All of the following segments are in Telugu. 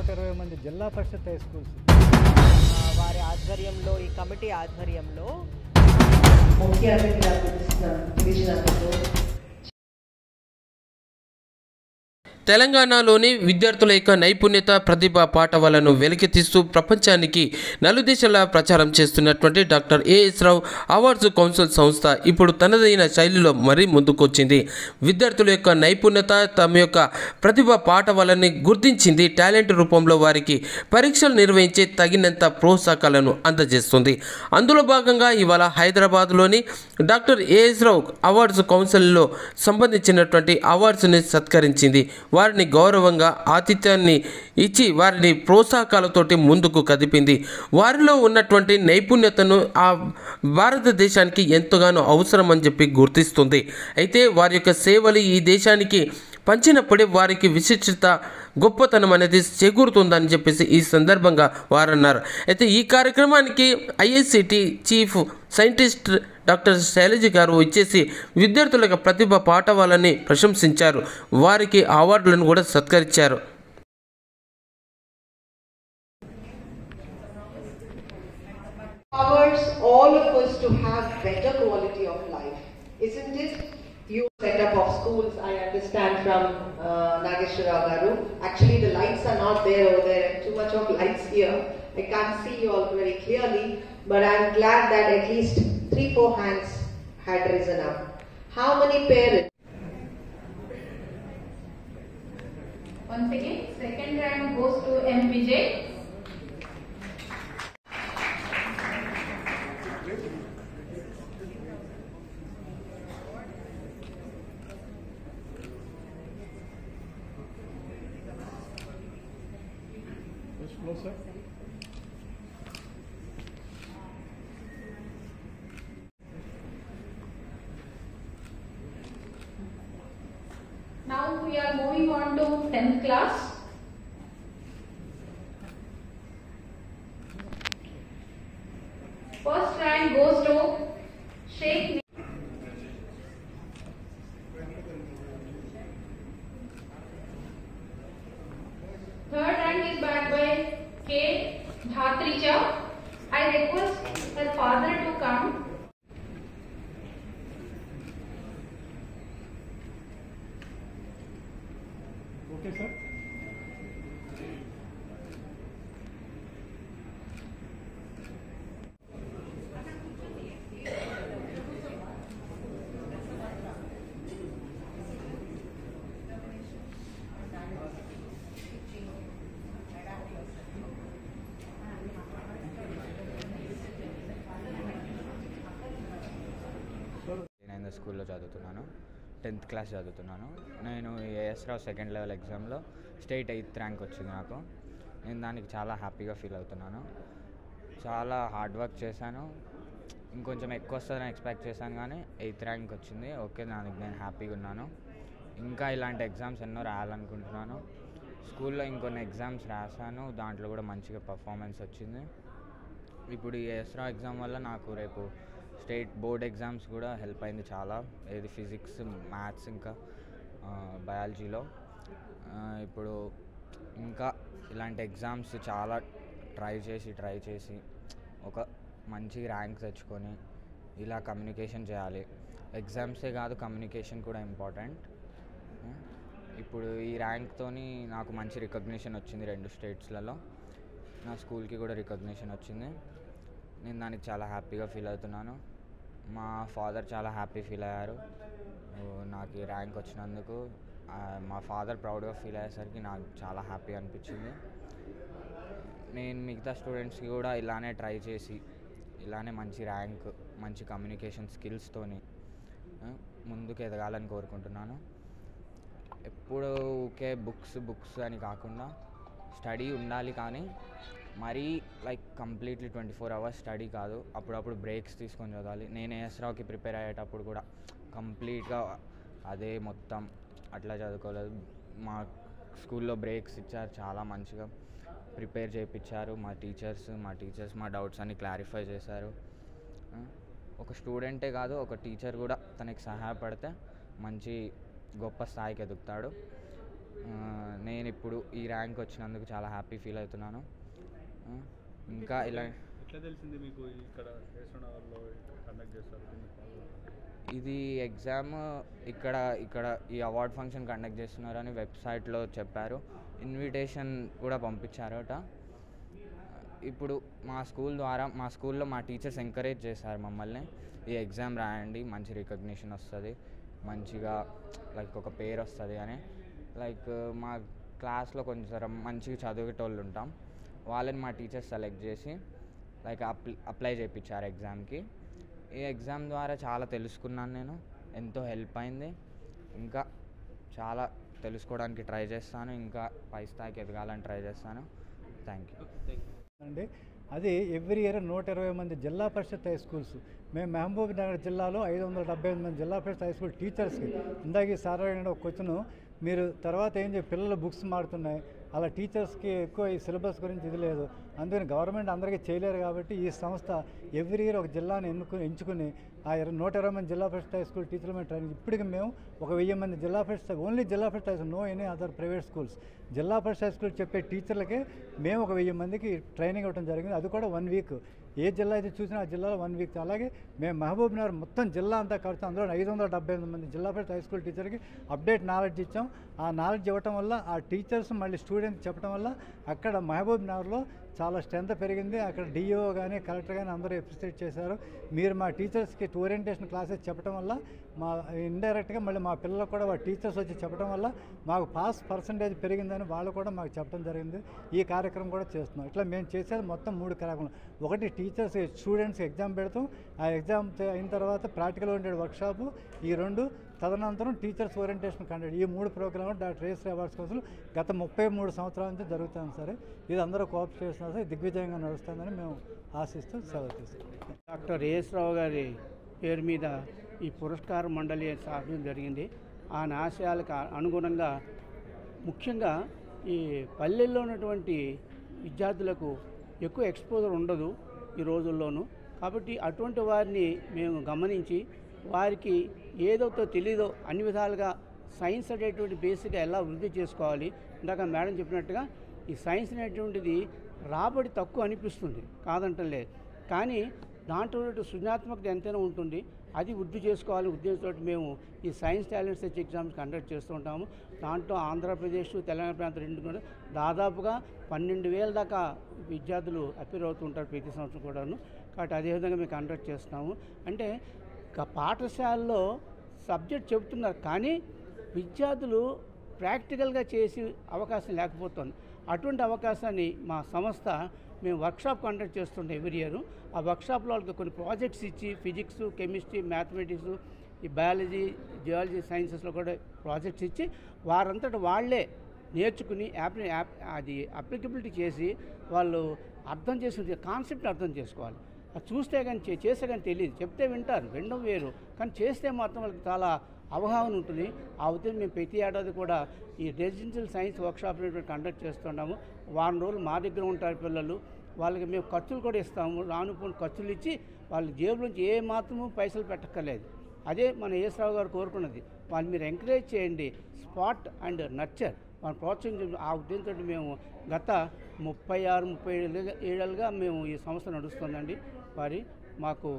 120 మంది జిల్లా పరిషత్ హై స్కూల్స్ వారి ఆధ్వర్యంలో, ఈ కమిటీ ఆధ్వర్యంలో ముఖ్య అతిథిగా పిలిచినందుకు తెలంగాణలోని విద్యార్థుల యొక్క నైపుణ్యత, ప్రతిభ పాఠవాలను వెలికితీస్తూ ప్రపంచానికి నలుదిశలా ప్రచారం చేస్తున్నటువంటి డాక్టర్ ఏఎస్ రావు అవార్డ్స్ కౌన్సిల్ సంస్థ ఇప్పుడు తనదైన శైలిలో మరీ ముందుకొచ్చింది. విద్యార్థుల యొక్క నైపుణ్యత, తమ యొక్క ప్రతిభ పాఠవాలని గుర్తించింది. టాలెంట్ రూపంలో వారికి పరీక్షలు నిర్వహించి తగినంత ప్రోత్సాహకాలను అందజేస్తుంది. అందులో భాగంగా ఇవాళ హైదరాబాద్లోని డాక్టర్ ఏఎస్ రావు అవార్డ్స్ కౌన్సిల్లో సంబంధించినటువంటి అవార్డ్స్ని సత్కరించింది. వారిని గౌరవంగా ఆతిథ్యాన్ని ఇచ్చి వారిని ప్రోత్సాహకాలతోటి ముందుకు కదిపింది. వారిలో ఉన్నటువంటి నైపుణ్యతను ఆ భారతదేశానికి ఎంతగానో అవసరం అని చెప్పి గుర్తిస్తుంది. అయితే వారి యొక్క సేవలు ఈ దేశానికి పంచినప్పుడే వారికి విశిష్టత, గొప్పతనం అనేది చేకూరుతుందని చెప్పేసి ఈ సందర్భంగా వారన్నారు. అయితే ఈ కార్యక్రమానికి IICT chief scientist doctor Shailaja గారు ఇచ్చేసి విద్యార్థుల ప్రతిభ పాఠవాలని ప్రశంసించారు. వారికి అవార్డులను కూడా సత్కరించారు. Powers all of us to have better quality of life, isn't it? You set up of schools, I understand from Nageshwara Garu. Actually, the lights are not there over there, and too much of lights here. I can't see you all very clearly, but I'm glad that at least 3-4 hands had risen up. How many parents? Once again, second rank goes to MPJ. sir. Now we are moving on to 10th class. First rank goes to Sheikh. Third rank is backed by K. Bhatrija. I request her father to come. Okay, sir. నేను స్కూల్లో చదువుతున్నాను, 10th క్లాస్ చదువుతున్నాను. నేను ఏఎస్ రావు సెకండ్ లెవెల్ ఎగ్జామ్లో స్టేట్ 8th ర్యాంక్ వచ్చింది నాకు. నేను దానికి చాలా హ్యాపీగా ఫీల్ అవుతున్నాను. చాలా హార్డ్ వర్క్ చేశాను, ఇంకొంచెం ఎక్కువ వస్తుందని ఎక్స్పెక్ట్ చేశాను, కానీ 8th ర్యాంక్ వచ్చింది. ఓకే, దానికి నేను హ్యాపీగా ఉన్నాను. ఇంకా ఇలాంటి ఎగ్జామ్స్ ఎన్నో రాయాలనుకుంటున్నాను. స్కూల్లో ఇంకొన్ని ఎగ్జామ్స్ రాశాను, దాంట్లో కూడా మంచిగా పర్ఫార్మెన్స్ వచ్చింది. ఇప్పుడు ఈ ఏఎస్ రావు ఎగ్జామ్ వల్ల నాకు రేపు స్టేట్ బోర్డ్ ఎగ్జామ్స్ కూడా హెల్ప్ అయింది చాలా. ఏది ఫిజిక్స్, మ్యాథ్స్, ఇంకా బయాలజీలో. ఇప్పుడు ఇంకా ఇలాంటి ఎగ్జామ్స్ చాలా ట్రై చేసి ఒక మంచి ర్యాంక్ తెచ్చుకొని ఇలా కమ్యూనికేషన్ చేయాలి. ఎగ్జామ్సే కాదు, కమ్యూనికేషన్ కూడా ఇంపార్టెంట్. ఇప్పుడు ఈ ర్యాంక్తోని నాకు మంచి రికగ్నిషన్ వచ్చింది 2 స్టేట్స్లలో. నా స్కూల్కి కూడా రికగ్నిషన్ వచ్చింది. నేను దానికి చాలా హ్యాపీగా ఫీల్ అవుతున్నాను. మా ఫాదర్ చాలా హ్యాపీ ఫీల్ అయ్యారు నాకు ఈ ర్యాంక్ వచ్చినందుకు. మా ఫాదర్ ప్రౌడ్గా ఫీల్ అయ్యేసరికి నాకు చాలా హ్యాపీ అనిపించింది. నేను మిగతా స్టూడెంట్స్కి కూడా ఇలానే ట్రై చేసి ఇలానే మంచి ర్యాంక్, మంచి కమ్యూనికేషన్ స్కిల్స్తోని ముందుకు ఎదగాలని కోరుకుంటున్నాను. ఎప్పుడు ఊకే బుక్స్ అని కాకుండా స్టడీ ఉండాలి, కానీ మరీ కంప్లీట్లీ 24 hours స్టడీ కాదు. అప్పుడప్పుడు బ్రేక్స్ తీసుకొని చదవాలి. నేను ఏఎస్ రావుకి ప్రిపేర్ అయ్యేటప్పుడు కూడా కంప్లీట్గా అదే మొత్తం అట్లా చదువుకోలేదు. మా స్కూల్లో బ్రేక్స్ ఇచ్చారు, చాలా మంచిగా ప్రిపేర్ చేయించారు మా టీచర్స్ మా డౌట్స్ అన్ని క్లారిఫై చేశారు. ఒక స్టూడెంటే కాదు, ఒక టీచర్ కూడా తనకి సహాయపడితే మంచి గొప్ప స్థాయికి ఎదుగుతాడు. నేను ఇప్పుడు ఈ ర్యాంక్ వచ్చినందుకు చాలా హ్యాపీ ఫీల్ అవుతున్నాను. ఇంకా ఇలా ఎట్లా తెలిసింది మీకు ఇక్కడ ఏసునగర్లో కండక్ట్ చేస్తారు? ఇది ఎగ్జామ్ ఇక్కడ ఈ అవార్డ్ ఫంక్షన్ కండక్ట్ చేస్తున్నారని వెబ్సైట్లో చెప్పారు. ఇన్విటేషన్ కూడా పంపించారట. ఇప్పుడు మా స్కూల్లో మా టీచర్స్ ఎంకరేజ్ చేశారు మమ్మల్ని, ఈ ఎగ్జామ్ రాయండి, మంచి రికగ్నిషన్ వస్తుంది, మంచిగా లైక్ ఒక పేరు వస్తుంది అని. లైక్ మా క్లాస్లో కొంచెం మంచిగా చదివేటోళ్ళు ఉంటాం, వాళ్ళని మా టీచర్స్ సెలెక్ట్ చేసి లైక్ అప్లై చేయించారు ఎగ్జామ్కి. ఈ ఎగ్జామ్ ద్వారా చాలా తెలుసుకున్నాను, నేను ఎంతో హెల్ప్ అయింది. ఇంకా చాలా తెలుసుకోవడానికి ట్రై చేస్తాను, ఇంకా పై స్థాయికి ఎదగాలని ట్రై చేస్తాను. థ్యాంక్ యూ అండి. అది ఎవ్రీ ఇయర్ 120 మంది జిల్లా పరిషత్ హై స్కూల్స్, మేము మహబూబ్ నగర్ జిల్లాలో 578 మంది జిల్లా పరిషత్ హై స్కూల్ టీచర్స్కి ఇందాక సాధారణ ఒక క్వశ్చన్, మీరు తర్వాత ఏం చెప్పి పిల్లల బుక్స్ మారుతున్నాయి, అలా టీచర్స్కి ఎక్కువ ఈ సిలబస్ గురించి ఇది లేదు, అందుకని గవర్నమెంట్ అందరికీ చేయలేరు కాబట్టి ఈ సంస్థ ఎవ్రీ ఇయర్ ఒక జిల్లాని ఎంచుకుని ఆ 120 మంది జిల్లా పరిషత్ హై స్కూల్ టీచర్ల మీద ట్రైనింగ్. ఇప్పటికి మేము ఒక 1000 మంది జిల్లా Parishad, only Zilla Parishad high school, no any other private schools, Zilla Parishad high school చెప్పే టీచర్లకే మేము ఒక 1000 మందికి ట్రైనింగ్ ఇవ్వడం జరిగింది. అది కూడా 1 వీక్. ఏ జిల్లా అయితే చూసినా ఆ జిల్లాలో 1 వీక్. అలాగే మేము మహబూబ్ నగర్ మొత్తం జిల్లా అంతా ఖర్చు, అందులో 578 మంది జిల్లా పరిషత్ హై స్కూల్ టీచర్కి అప్డేట్ నాలెడ్జ్ ఇచ్చాం. ఆ నాలెడ్జ్ ఇవ్వటం వల్ల ఆ టీచర్స్ మళ్ళీ స్టూడెంట్స్ చెప్పడం వల్ల అక్కడ మహబూబ్ నగర్లో చాలా స్ట్రెంత్ పెరిగింది. అక్కడ డిఓ కానీ కలెక్టర్ కానీ అందరూ అప్రిషియేట్ చేశారు. మీరు మా టీచర్స్కి ఓరియంటేషన్ క్లాసెస్ చెప్పడం వల్ల మా ఇండైరెక్ట్గా మళ్ళీ మా పిల్లలకు కూడా వాళ్ళ టీచర్స్ వచ్చి చెప్పడం వల్ల మాకు పాస్ పర్సంటేజ్ పెరిగిందని వాళ్ళు కూడా మాకు చెప్పడం జరిగింది. ఈ కార్యక్రమం కూడా చేస్తున్నాం. ఇట్లా మేము చేసేది మొత్తం 3 కార్యక్రమాలు. ఒకటి టీచర్స్ స్టూడెంట్స్కి ఎగ్జామ్ పెడతాం, ఆ ఎగ్జామ్ అయిన తర్వాత ప్రాక్టికల్ ఓరియంటెడ్ వర్క్షాపు, ఈ 2 తదనంతరం టీచర్స్ ఓరియంటేషన్ కండక్ట్. ఈ 3 ప్రోగ్రాంలు డాక్టర్ ఏఎస్ రావు అవార్డ్స్ కౌన్సిల్ గత 33 సంవత్సరాల నుంచి జరుగుతుంది. సరే, ఇది అందరూ కోఆపరేట్ చేస్తున్నారు సరే, దిగ్విజయంగా నడుస్తుందని మేము ఆశిస్తూ సెలవు తీసుకుంటాం. డాక్టర్ ఏఎస్ రావు గారి పేరు మీద ఈ పురస్కార మండలి స్థాపించడం జరిగింది. ఆయన ఆశయాలకు అనుగుణంగా ముఖ్యంగా ఈ పల్లెల్లో ఉన్నటువంటి విద్యార్థులకు ఎక్కువ ఎక్స్పోజర్ ఉండదు ఈ రోజుల్లోనూ. కాబట్టి అటువంటి వారిని మేము గమనించి వారికి ఏదైతే తెలీదో అన్ని విధాలుగా సైన్స్ అనేటువంటి బేసిక్గా ఎలా వృద్ధి చేసుకోవాలి. ఇందాక మేడం చెప్పినట్టుగా ఈ సైన్స్ అనేటువంటిది రాబడి తక్కువ అనిపిస్తుంది, కాదంటలేదు, కానీ దాంట్లో సృజనాత్మకత ఎంతైనా ఉంటుంది. అది వృద్ధి చేసుకోవాలి ఉద్దేశంతో మేము ఈ science talent search exams conduct చేస్తూ ఉంటాము. దాంట్లో ఆంధ్రప్రదేశ్, తెలంగాణ ప్రాంతం 2 కూడా దాదాపుగా 12,000 దాకా విద్యార్థులు అపీర్ అవుతుంటారు ప్రతి సంవత్సరం కూడాను. కాబట్టి అదేవిధంగా మేము కండక్ట్ చేస్తున్నాము. అంటే పాఠశాలలో సబ్జెక్ట్ చెబుతున్నారు, కానీ విద్యార్థులు ప్రాక్టికల్గా చేసి అవకాశం లేకపోతుంది. అటువంటి అవకాశాన్ని మా సంస్థ మేము వర్క్షాప్ కండక్ట్ చేస్తుంటాం ఎవ్రీ ఇయర్. ఆ వర్క్షాప్లో వాళ్ళకి కొన్ని ప్రాజెక్ట్స్ ఇచ్చి ఫిజిక్స్, కెమిస్ట్రీ, మ్యాథమెటిక్స్, ఈ బయాలజీ, జియాలజీ సైన్సెస్లో కూడా ప్రాజెక్ట్స్ ఇచ్చి వారంతటా వాళ్ళే నేర్చుకుని అది అప్లికబిలిటీ చేసి వాళ్ళు అర్థం చేసి కాన్సెప్ట్ని అర్థం చేసుకోవాలి. అది చూస్తే కానీ చేస్తే కానీ తెలియదు, చెప్తే వింటారు, వినడం వేరు, కానీ చేస్తే మాత్రం వాళ్ళకి చాలా అవగాహన ఉంటుంది. ఆ ఉద్దేశం మేము ప్రతి ఏడాది కూడా ఈ రెసిడెన్షియల్ సైన్స్ వర్క్షాప్ కండక్ట్ చేస్తున్నాము. వారం రోజులు మా దగ్గర ఉంటారు పిల్లలు. వాళ్ళకి మేము ఖర్చులు కూడా ఇస్తాము, రానుపోని ఖర్చులు ఇచ్చి వాళ్ళ జేబు నుంచి ఏ మాత్రము పైసలు పెట్టక్కర్లేదు. అదే మన ఏఎస్ రావు గారు కోరుకున్నది. వాళ్ళు మీరు ఎంకరేజ్ చేయండి, స్పాట్ అండ్ నర్చర్, వాళ్ళని ప్రోత్సహించండి. ఆ ఉద్దేశంతో మేము గత 36-37 ఏళ్ళుగా మేము ఈ సంస్థ నడుస్తుందండి. మాకు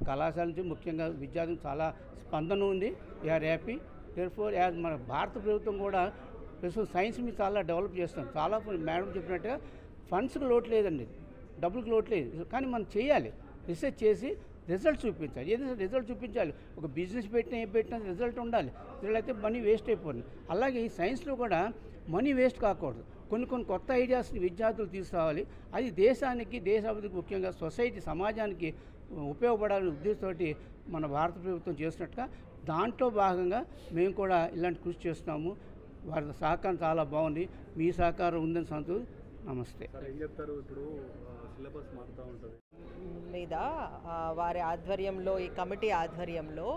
కళాశాల నుంచి ముఖ్యంగా విద్యార్థులకు చాలా స్పందన ఉంది. We are happy. దేర్ఫోర్ యాజ్ మన భారత ప్రభుత్వం కూడా ప్రస్తుతం సైన్స్ మీద చాలా డెవలప్ చేస్తాం. చాలా మేడం చెప్పినట్టుగా ఫండ్స్కి లోటు లేదండి, డబ్బులకు లోటు లేదు, కానీ మనం చేయాలి, రీసెర్చ్ చేసి రిజల్ట్ చూపించాలి. ఏదైనా రిజల్ట్ చూపించాలి. ఒక బిజినెస్ పెట్టినా రిజల్ట్ ఉండాలి. రిజల్ట్ అయితే మనీ వేస్ట్ అయిపోతుంది. అలాగే ఈ సైన్స్లో కూడా మనీ వేస్ట్ కాకూడదు. కొన్ని కొత్త ఐడియాస్ని విద్యార్థులు తీసుకురావాలి. అది దేశానికి, దేశాభివృద్ధికి, ముఖ్యంగా సొసైటీ, సమాజానికి ఉపయోగపడాలనే ఉద్దేశంతో మన భారత ప్రభుత్వం చేసినట్టుగా దాంట్లో భాగంగా మేము కూడా ఇలాంటి కృషి చేస్తున్నాము. వారి సహకారం చాలా బాగుంది. మీ సహకారం ఉందని సంతోషం. నమస్తే. ఏం చెప్తారు? ఇప్పుడు సిలబస్ మారుతూ ఉంటుంది మీద వారి ఆధ్వర్యంలో, ఈ కమిటీ ఆధ్వర్యంలో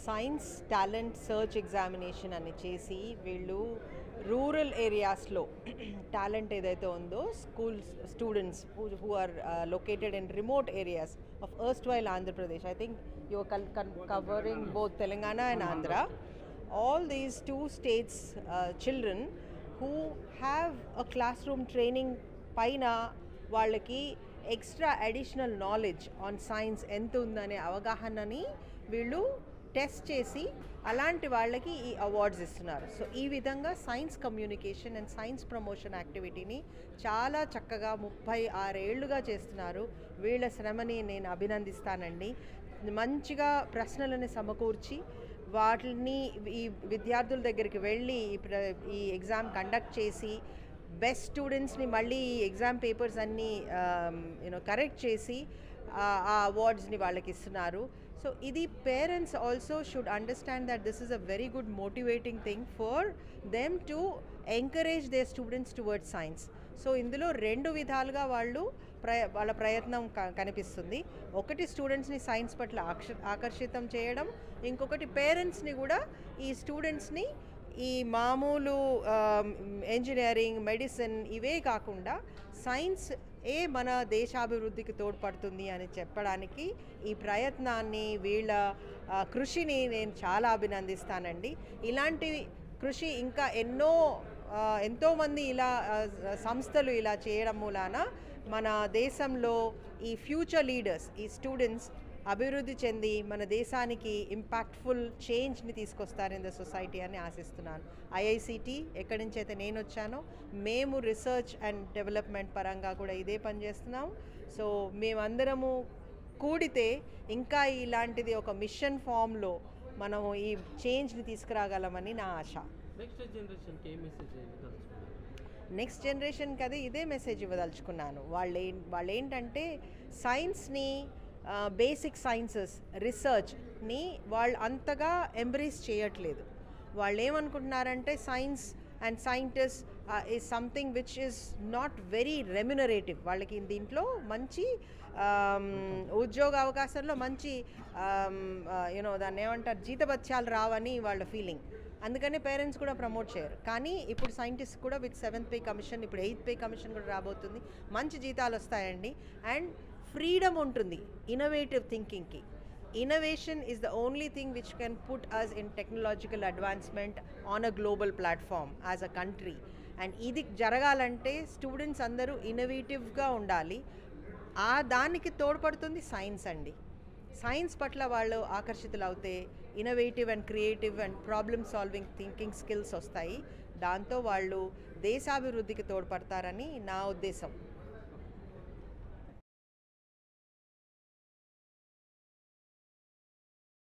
సైన్స్ టాలెంట్ సర్చ్ ఎగ్జామినేషన్ అని చేసి వీళ్ళు రూరల్ ఏరియాస్లో టాలెంట్ ఏదైతే ఉందో students who are located in remote areas of erstwhile Andhra Pradesh. I think you are covering both Telangana and Andhra. All these 2 states children who have a classroom training పైన వాళ్ళకి extra additional knowledge on science ఎంత ఉందనే అవగాహనని వీళ్ళు టెస్ట్ చేసి అలాంటి వాళ్ళకి ఈ అవార్డ్స్ ఇస్తున్నారు. సో ఈ విధంగా science communication and science promotion యాక్టివిటీని చాలా చక్కగా 36 ఏళ్లుగా చేస్తున్నారు. వీళ్ళ శ్రమని నేను అభినందిస్తానండి. మంచిగా ప్రశ్నలను సమకూర్చి వాటిని ఈ విద్యార్థుల దగ్గరికి వెళ్ళి ఈ ఎగ్జామ్ కండక్ట్ చేసి బెస్ట్ స్టూడెంట్స్ని మళ్ళీ ఈ ఎగ్జామ్ పేపర్స్ అన్నీ కరెక్ట్ చేసి ఆ అవార్డ్స్ని వాళ్ళకి ఇస్తున్నారు. సో ఇది parents also should understand that this is a very good motivating thing for them to encourage their students towards science. So ఇందులో 2 విధాలుగా వాళ్ళ ప్రయత్నం కనిపిస్తుంది. ఒకటి స్టూడెంట్స్ని సైన్స్ పట్ల ఆకర్షితం చేయడం, ఇంకొకటి పేరెంట్స్ని కూడా ఈ స్టూడెంట్స్ని ఈ మామూలు ఇంజనీరింగ్, మెడిసిన్ ఇవే కాకుండా సైన్స్ మన దేశాభివృద్ధికి తోడ్పడుతుంది అని చెప్పడానికి ఈ ప్రయత్నాన్ని వీళ్ళ కృషిని నేను చాలా అభినందిస్తానండి. ఇలాంటి కృషి ఇంకా ఎంతోమంది ఇలా సంస్థలు ఇలా చేయడం మూలాన మన దేశంలో ఈ ఫ్యూచర్ లీడర్స్, ఈ స్టూడెంట్స్ అభివృద్ధి చెంది మన దేశానికి ఇంపాక్ట్ఫుల్ చేంజ్ని తీసుకొస్తారు ఇన్ ద సొసైటీ అని ఆశిస్తున్నాను. ఐఐసిటి ఎక్కడి నుంచి అయితే నేను వచ్చానో మేము రీసెర్చ్ అండ్ డెవలప్మెంట్ పరంగా కూడా ఇదే పనిచేస్తున్నాం. సో మేమందరము కూడితే ఇంకా ఇలాంటిది ఒక మిషన్ ఫామ్లో మనము ఈ చేంజ్ని తీసుకురాగలమని నా ఆశ. నెక్స్ట్ జనరేషన్కి అది ఇదే మెసేజ్ ఇవ్వదలుచుకున్నాను. వాళ్ళు ఏంటంటే సైన్స్ని, బేసిక్ సైన్సెస్, రీసెర్చ్ని వాళ్ళు అంతగా ఎంబ్రేస్ చేయట్లేదు. వాళ్ళు ఏమనుకుంటున్నారంటే science and scientist is something which is not very remunerative. వాళ్ళకి దీంట్లో మంచి ఉద్యోగ అవకాశాల్లో మంచి దాన్ని ఏమంటారు జీతభత్యాలు రావని వాళ్ళ ఫీలింగ్. అందుకనే పేరెంట్స్ కూడా ప్రమోట్ చేయరు. కానీ ఇప్పుడు సైంటిస్ట్ కూడా విత్ 7th పే కమిషన్, ఇప్పుడు 8th పే కమిషన్ కూడా రాబోతుంది. మంచి జీతాలు వస్తాయండి అండ్ ఫ్రీడమ్ ఉంటుంది ఇన్నోవేటివ్ థింకింగ్కి. Innovation is the only thing which can put us in technological advancement on a global platform as a country. And ఇది జరగాలంటే స్టూడెంట్స్ అందరూ ఇన్నోవేటివ్గా ఉండాలి. దానికి తోడ్పడుతుంది సైన్స్ అండి. సైన్స్ పట్ల వాళ్ళు ఆకర్షితులు అవుతే innovative and creative and problem solving thinking skills వస్తాయి. దాంతో వాళ్ళు దేశాభివృద్ధికి తోడ్పడతారని నా ఉద్దేశం.